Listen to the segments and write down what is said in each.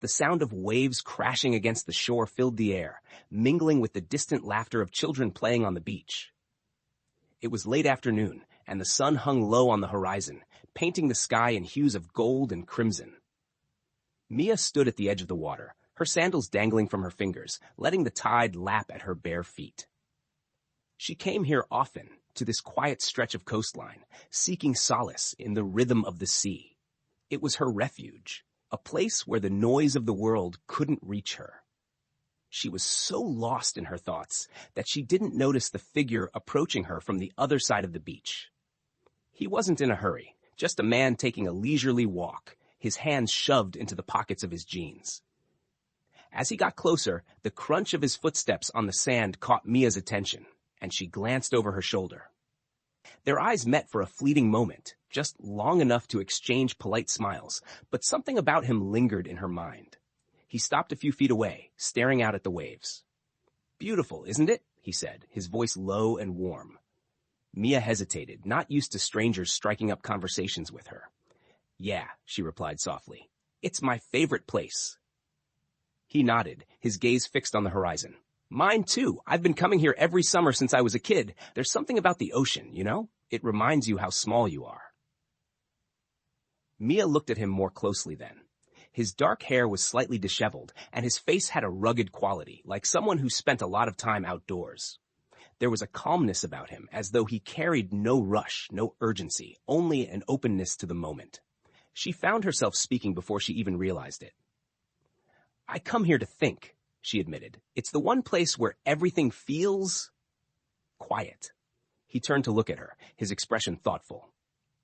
The sound of waves crashing against the shore filled the air, mingling with the distant laughter of children playing on the beach. It was late afternoon, and the sun hung low on the horizon, painting the sky in hues of gold and crimson. Mia stood at the edge of the water, her sandals dangling from her fingers, letting the tide lap at her bare feet. She came here often, to this quiet stretch of coastline, seeking solace in the rhythm of the sea. It was her refuge, a place where the noise of the world couldn't reach her. She was so lost in her thoughts that she didn't notice the figure approaching her from the other side of the beach. He wasn't in a hurry, just a man taking a leisurely walk, his hands shoved into the pockets of his jeans. As he got closer, the crunch of his footsteps on the sand caught Mia's attention, and she glanced over her shoulder. Their eyes met for a fleeting moment, just long enough to exchange polite smiles, but something about him lingered in her mind. He stopped a few feet away, staring out at the waves. "Beautiful, isn't it?" he said, his voice low and warm. Mia hesitated, not used to strangers striking up conversations with her. "Yeah," she replied softly. "It's my favorite place." He nodded, his gaze fixed on the horizon. "Mine too. I've been coming here every summer since I was a kid. There's something about the ocean, you know? It reminds you how small you are." Mia looked at him more closely then. His dark hair was slightly disheveled, and his face had a rugged quality, like someone who spent a lot of time outdoors. There was a calmness about him, as though he carried no rush, no urgency, only an openness to the moment. She found herself speaking before she even realized it. "I come here to think," she admitted. "It's the one place where everything feels quiet." He turned to look at her, his expression thoughtful.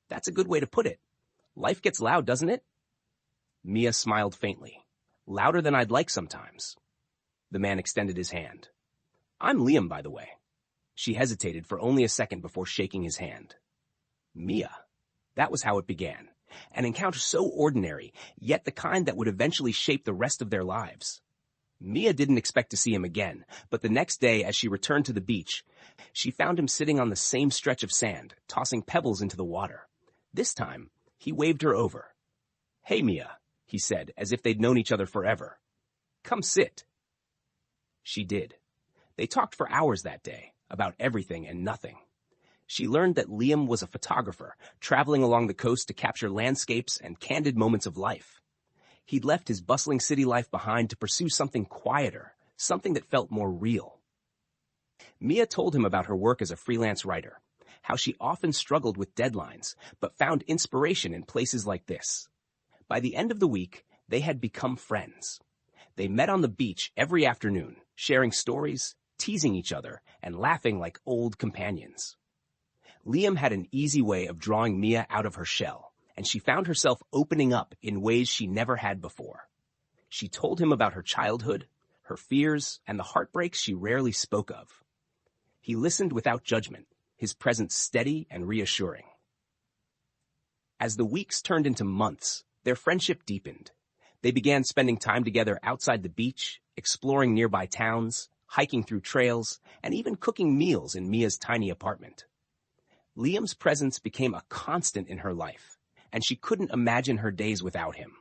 "That's a good way to put it. Life gets loud, doesn't it?" Mia smiled faintly. "Louder than I'd like sometimes." The man extended his hand. "I'm Liam, by the way." She hesitated for only a second before shaking his hand. Mia. That was how it began. An encounter so ordinary, yet the kind that would eventually shape the rest of their lives. Mia didn't expect to see him again, but the next day as she returned to the beach, she found him sitting on the same stretch of sand, tossing pebbles into the water. This time, he waved her over. "Hey, Mia," he said, as if they'd known each other forever. "Come sit." She did. They talked for hours that day, about everything and nothing. She learned that Liam was a photographer, traveling along the coast to capture landscapes and candid moments of life. He'd left his bustling city life behind to pursue something quieter, something that felt more real. Mia told him about her work as a freelance writer, how she often struggled with deadlines, but found inspiration in places like this. By the end of the week, they had become friends. They met on the beach every afternoon, sharing stories, teasing each other, and laughing like old companions. Liam had an easy way of drawing Mia out of her shell, and she found herself opening up in ways she never had before. She told him about her childhood, her fears, and the heartbreaks she rarely spoke of. He listened without judgment, his presence steady and reassuring. As the weeks turned into months, their friendship deepened. They began spending time together outside the beach, exploring nearby towns, hiking through trails, and even cooking meals in Mia's tiny apartment. Liam's presence became a constant in her life, and she couldn't imagine her days without him.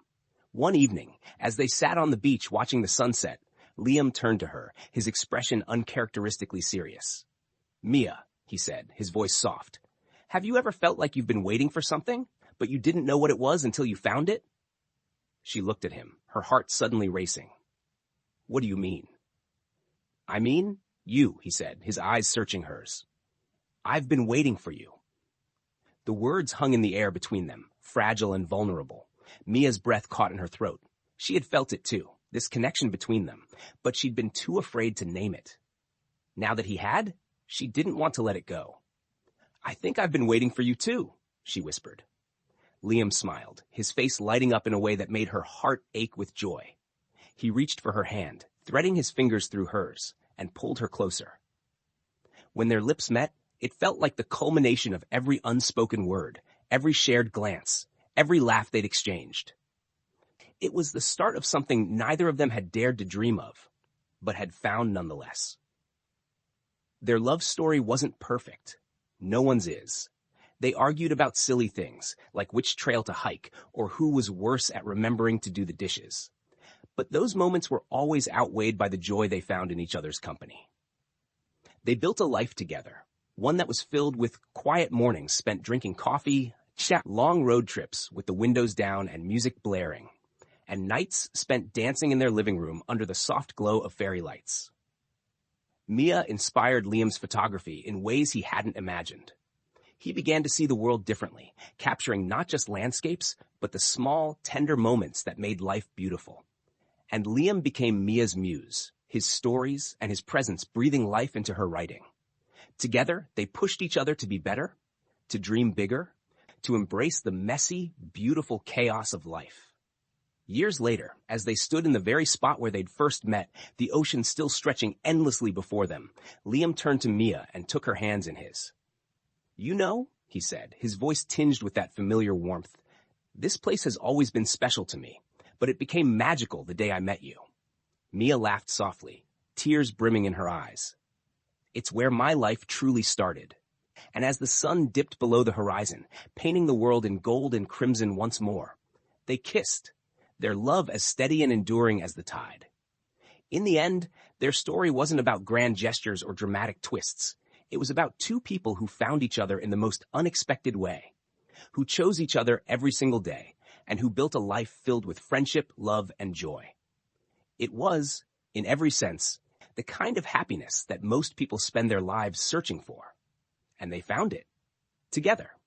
One evening, as they sat on the beach watching the sunset, Liam turned to her, his expression uncharacteristically serious. "Mia," he said, his voice soft, "have you ever felt like you've been waiting for something, but you didn't know what it was until you found it?" She looked at him, her heart suddenly racing. "What do you mean?" "I mean, you," he said, his eyes searching hers. "I've been waiting for you." The words hung in the air between them, fragile and vulnerable. Mia's breath caught in her throat. She had felt it too, this connection between them, but she'd been too afraid to name it. Now that he had, she didn't want to let it go. "I think I've been waiting for you too," she whispered. Liam smiled, his face lighting up in a way that made her heart ache with joy. He reached for her hand, threading his fingers through hers, and pulled her closer. When their lips met, it felt like the culmination of every unspoken word, every shared glance, every laugh they'd exchanged. It was the start of something neither of them had dared to dream of, but had found nonetheless. Their love story wasn't perfect. No one's is. They argued about silly things, like which trail to hike, or who was worse at remembering to do the dishes. But those moments were always outweighed by the joy they found in each other's company. They built a life together, one that was filled with quiet mornings spent drinking coffee, long road trips with the windows down and music blaring, and nights spent dancing in their living room under the soft glow of fairy lights. Mia inspired Liam's photography in ways he hadn't imagined. He began to see the world differently, capturing not just landscapes, but the small, tender moments that made life beautiful. And Liam became Mia's muse, his stories and his presence breathing life into her writing. Together, they pushed each other to be better, to dream bigger, to embrace the messy, beautiful chaos of life. Years later, as they stood in the very spot where they'd first met, the ocean still stretching endlessly before them, Liam turned to Mia and took her hands in his. "You know," he said, his voice tinged with that familiar warmth, "this place has always been special to me, but it became magical the day I met you." Mia laughed softly, tears brimming in her eyes. "It's where my life truly started." And as the sun dipped below the horizon, painting the world in gold and crimson once more, they kissed, their love as steady and enduring as the tide. In the end, their story wasn't about grand gestures or dramatic twists. It was about two people who found each other in the most unexpected way, who chose each other every single day, and who built a life filled with friendship, love, and joy. It was, in every sense, the kind of happiness that most people spend their lives searching for. And they found it. Together.